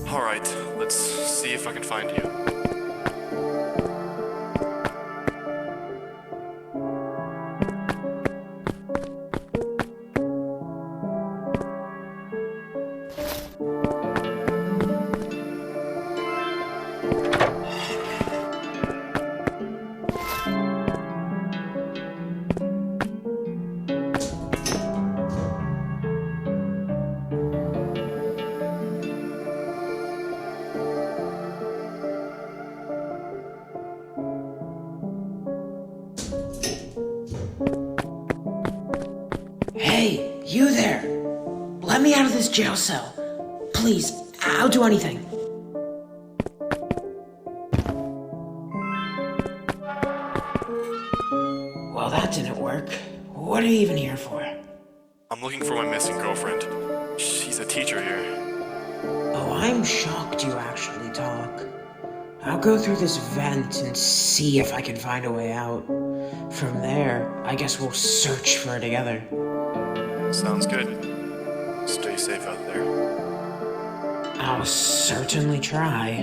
Alright, let's see if I can find you. Hey, you there! Let me out of this jail cell. Please, I'll do anything. Well, that didn't work. What are you even here for? I'm looking for my missing girlfriend. She's a teacher here. Oh, I'm shocked you actually talk. I'll go through this vent and see if I can find a way out. From there, I guess we'll search for her together. Sounds good. Stay safe out there. I'll certainly try.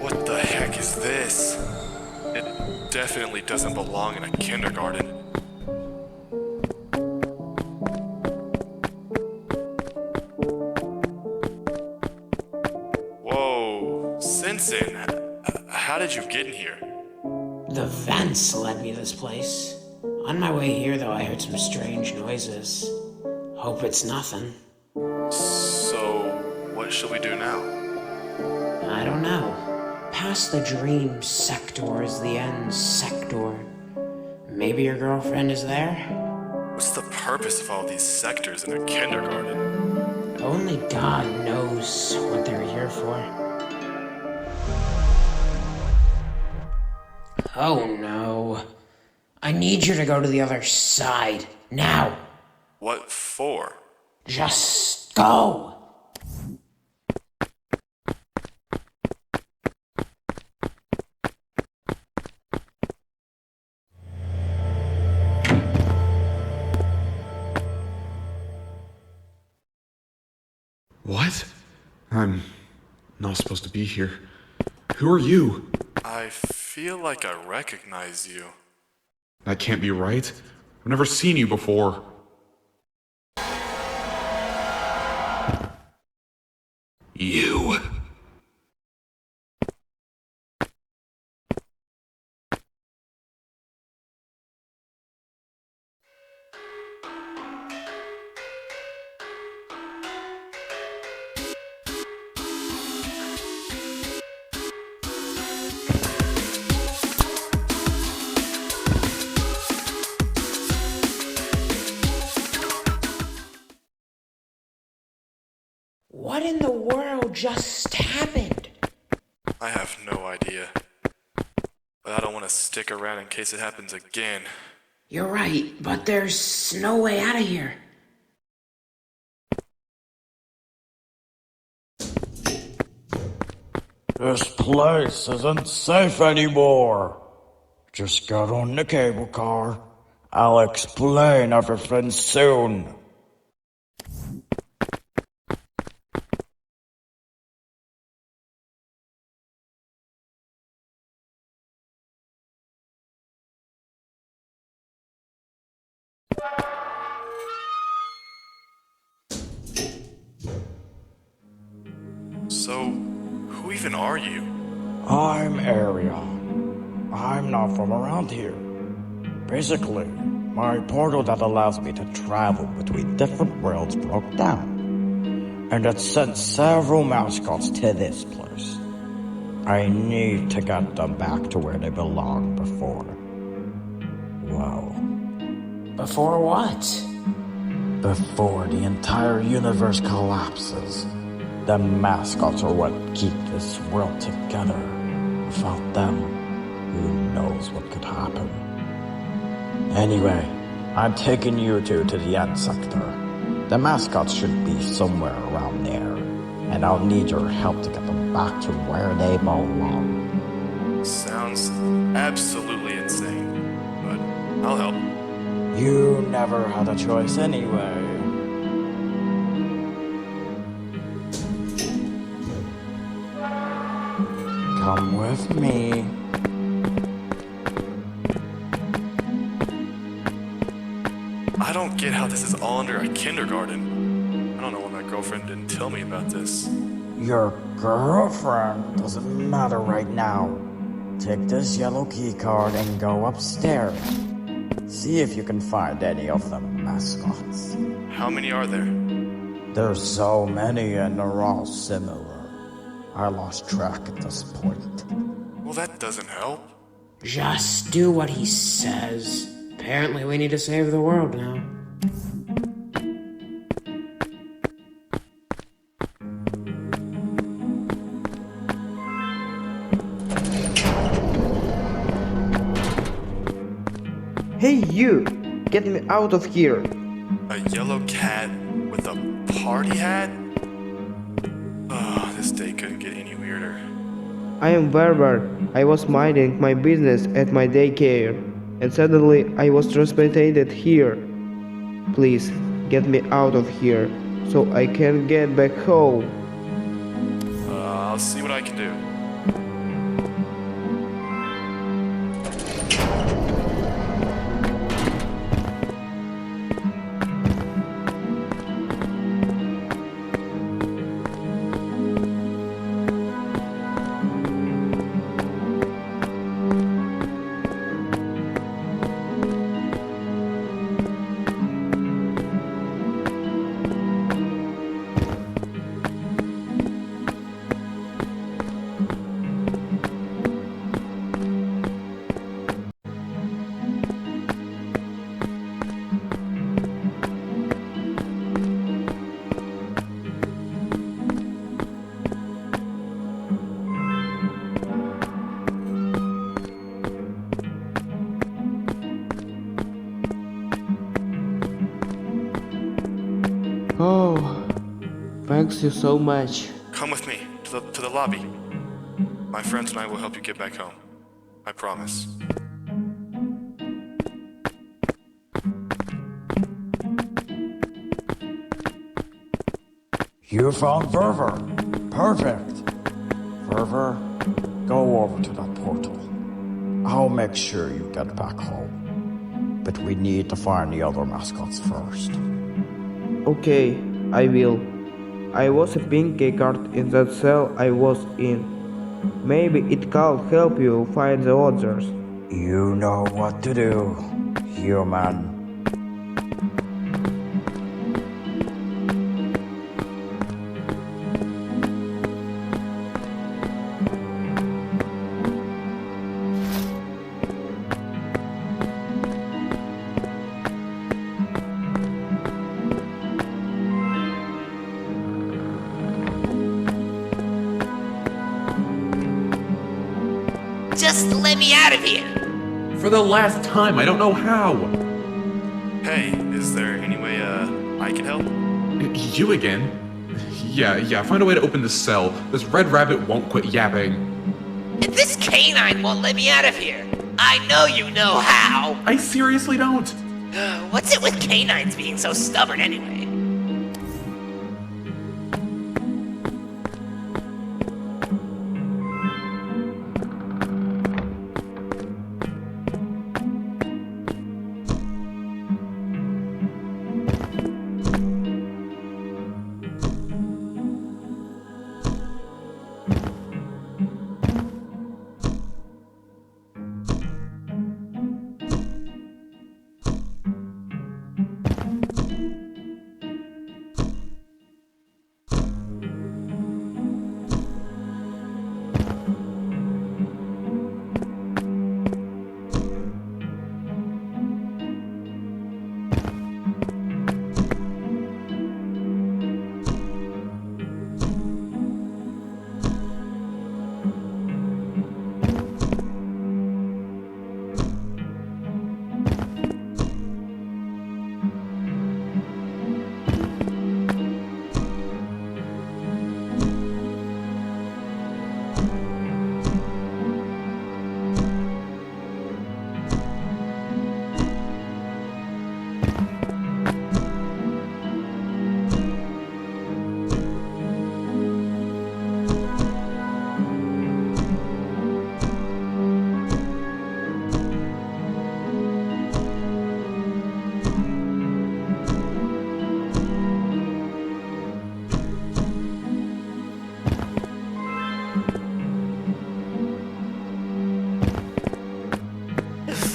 What the heck is this? It definitely doesn't belong in a kindergarten. Whoa, Sinsin, how did you get in here? The vents led me to this place. On my way here, though, I heard some strange noises. Hope it's nothing. So, what shall we do now? I don't know. Past the dream sector is the end sector. Maybe your girlfriend is there? What's the purpose of all these sectors in a kindergarten? Only God knows what they're here for. Oh no. I need you to go to the other side. Now. What for? Just go. What? I'm not supposed to be here. Who are you? I feel like I recognize you. That can't be right. I've never seen you before. You. What in the world just happened? I have no idea. But I don't want to stick around in case it happens again. You're right, but there's no way out of here. This place isn't safe anymore. Just get on the cable car. I'll explain everything soon. So, who even are you? I'm Arion. I'm not from around here. Basically, my portal that allows me to travel between different worlds broke down. and it sent several mascots to this place. I need to get them back to where they belong before. Well, Before what? before the entire universe collapses. The mascots are what keep this world together. Without them, who knows what could happen. Anyway, I'm taking you two to the end sector. The mascots should be somewhere around there, and I'll need your help to get them back to where they belong. Sounds absolutely insane, but I'll help. You never had a choice anyway. Come with me. I don't get how this is all under a kindergarten. I don't know why my girlfriend didn't tell me about this. Your girlfriend doesn't matter right now. Take this yellow key card and go upstairs. See if you can find any of the mascots. How many are there? There's so many and they're all similar. I lost track at this point. Well, that doesn't help. Just do what he says. Apparently we need to save the world now. Hey you! Get me out of here! A yellow cat with a party hat? Oh, this day couldn't get any weirder. I am Berber. I was minding my business at my daycare, and suddenly I was transported here. Please, get me out of here, so I can get back home. I'll see what I can do. Oh, thanks you so much. Come with me to the lobby. My friends and I will help you get back home. I promise. You found Verver. Perfect. Verver, go over to that portal. I'll make sure you get back home. But we need to find the other mascots first. Okay, I will. I was a pink key card in that cell I was in. Maybe it can help you find the others. You know what to do, human. Just let me out of here! For the last time, I don't know how. Hey, is there any way, I can help? You again? Yeah, find a way to open this cell. This red rabbit won't quit yapping. And this canine won't let me out of here! I know you know how! I seriously don't. What's it with canines being so stubborn anyway?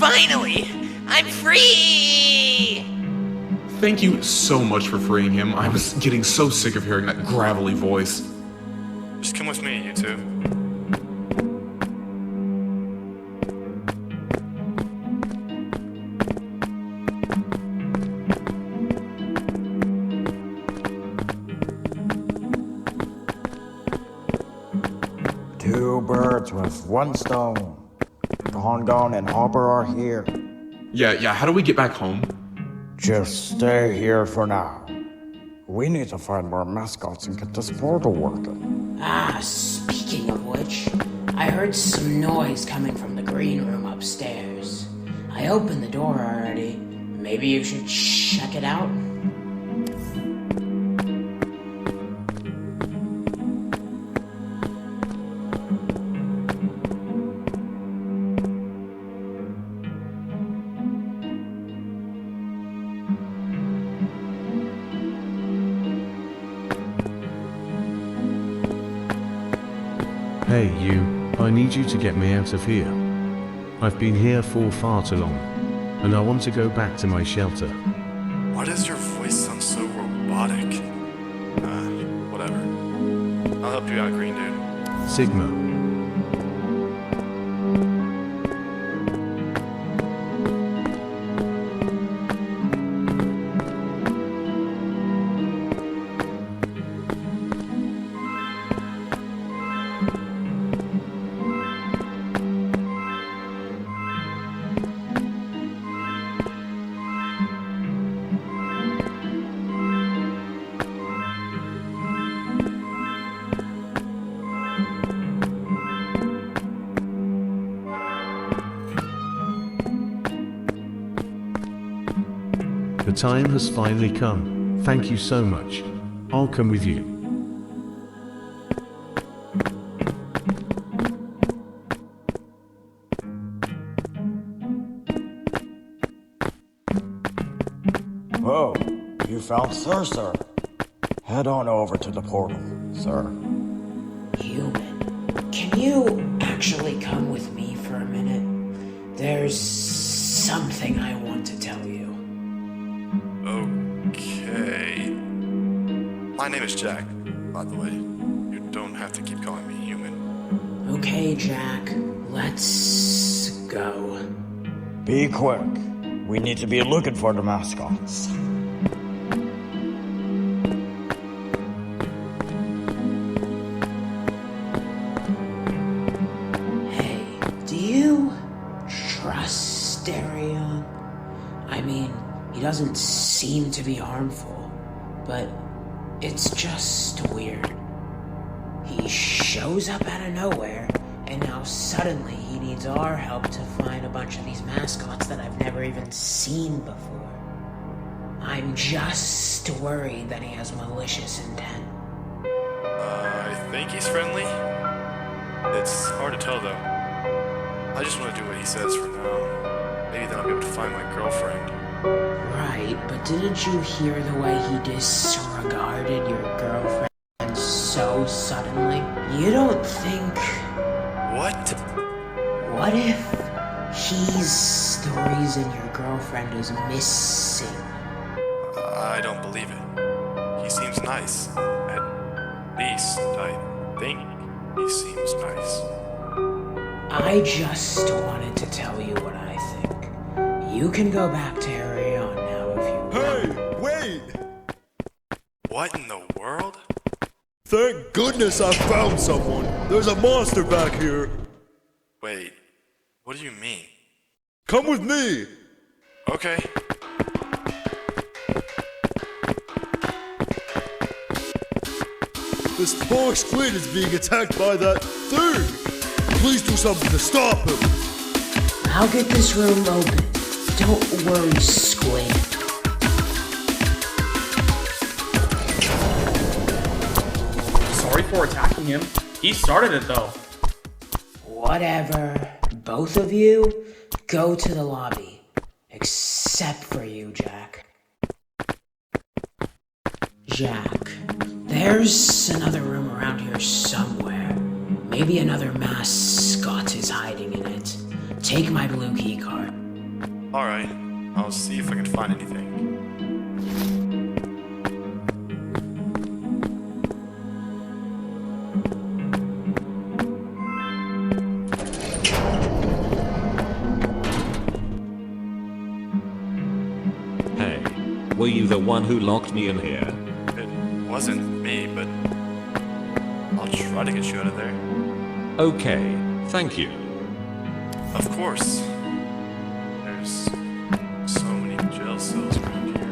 Finally! I'm free! Thank you so much for freeing him. I was getting so sick of hearing that gravelly voice. Just come with me, you two. Two birds with one stone. Gongon and Hopper are here. Yeah, how do we get back home? Just stay here for now. We need to find more mascots and get this portal working. Speaking of which, I heard some noise coming from the green room upstairs. I opened the door already. Maybe you should check it out? Hey, you. I need you to get me out of here. I've been here for far too long, and I want to go back to my shelter. Why does your voice sound so robotic? Whatever. I'll help you out, green dude. Sigma. The time has finally come. Thank you so much. I'll come with you. Oh, you found Sir. Head on over to the portal, sir. Human, can you actually come with me for a minute? There's something I want to tell you. Okay. My name is Jack, by the way. You don't have to keep calling me human. Okay, Jack, let's go. Be quick. We need to be looking for the mascots. Hey, do you trust Darion? I mean, he doesn't seem to be harmful, but it's just weird. He shows up out of nowhere, and now suddenly he needs our help to find a bunch of these mascots that I've never even seen before. I'm just worried that he has malicious intent. I think he's friendly. It's hard to tell, though. I just want to do what he says for now. Maybe then I'll be able to find my girlfriend. Right, but didn't you hear the way he disregarded your girlfriend so suddenly? You don't think... What? What if he's the reason your girlfriend is missing? I don't believe it. He seems nice. At least, I think he seems nice. I just wanted to tell you what I think. You can go back to Arion now if you want. Hey, wait! What in the world? Thank goodness I found someone. There's a monster back here. Wait, what do you mean? Come with me. Okay. This poor squid is being attacked by that thing. Please do something to stop him. I'll get this room open. Don't worry, Squid. Sorry for attacking him. He started it though. Whatever. Both of you, go to the lobby. Except for you, Jack. Jack, there's another room around here somewhere. Maybe another mascot is hiding in it. Take my blue key card. Alright, I'll see if I can find anything. Hey, were you the one who locked me in here? It wasn't me, but I'll try to get you out of there. Okay, thank you. Of course. There's so many jail cells around here.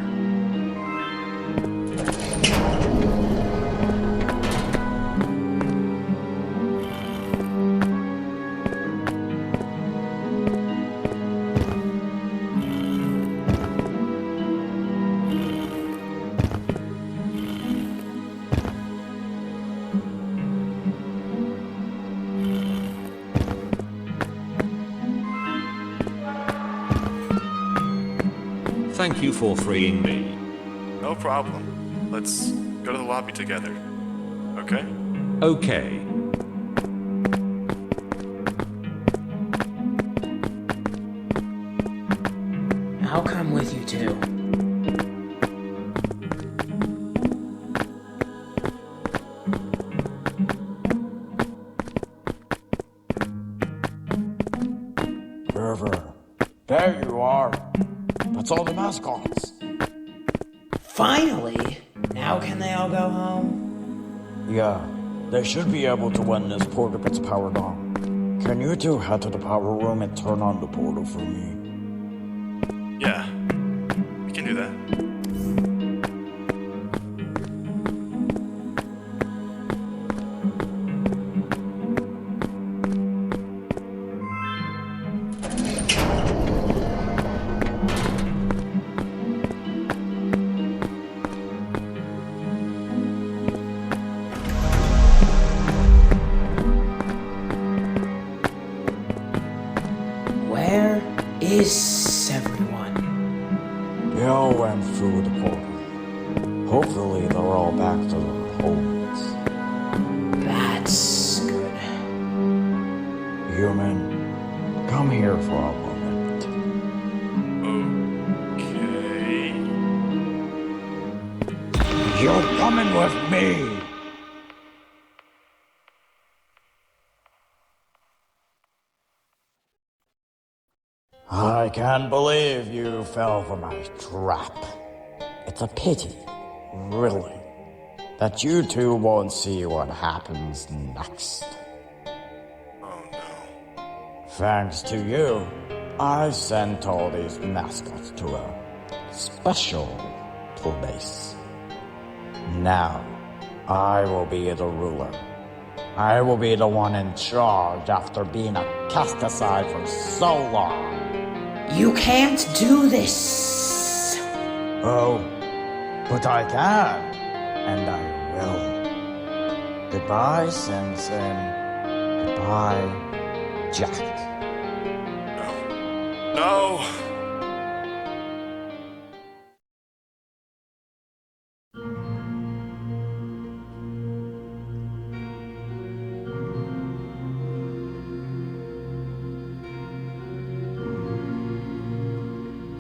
Thank you for freeing me. No problem. Let's go to the lobby together. Okay? Okay. I'll come with you too. River, there you are. That's all the mascots. Finally! Now can they all go home? Yeah, they should be able to when this portal gets powered on. Can you two head to the power room and turn on the portal for me? Yeah. We can do that. Where is everyone? They all went through the portal. Hopefully they're all back to their homes. That's good. Human, come here for a moment. Okay. You're coming with me! I can't believe you fell for my trap. It's a pity, really, that you two won't see what happens next. Oh no. Thanks to you, I sent all these mascots to a special place. Now, I will be the ruler. I will be the one in charge after being a cast aside for so long. You can't do this! Oh, but I can, and I will. Goodbye, Sinsin. Goodbye, Jack. No. No!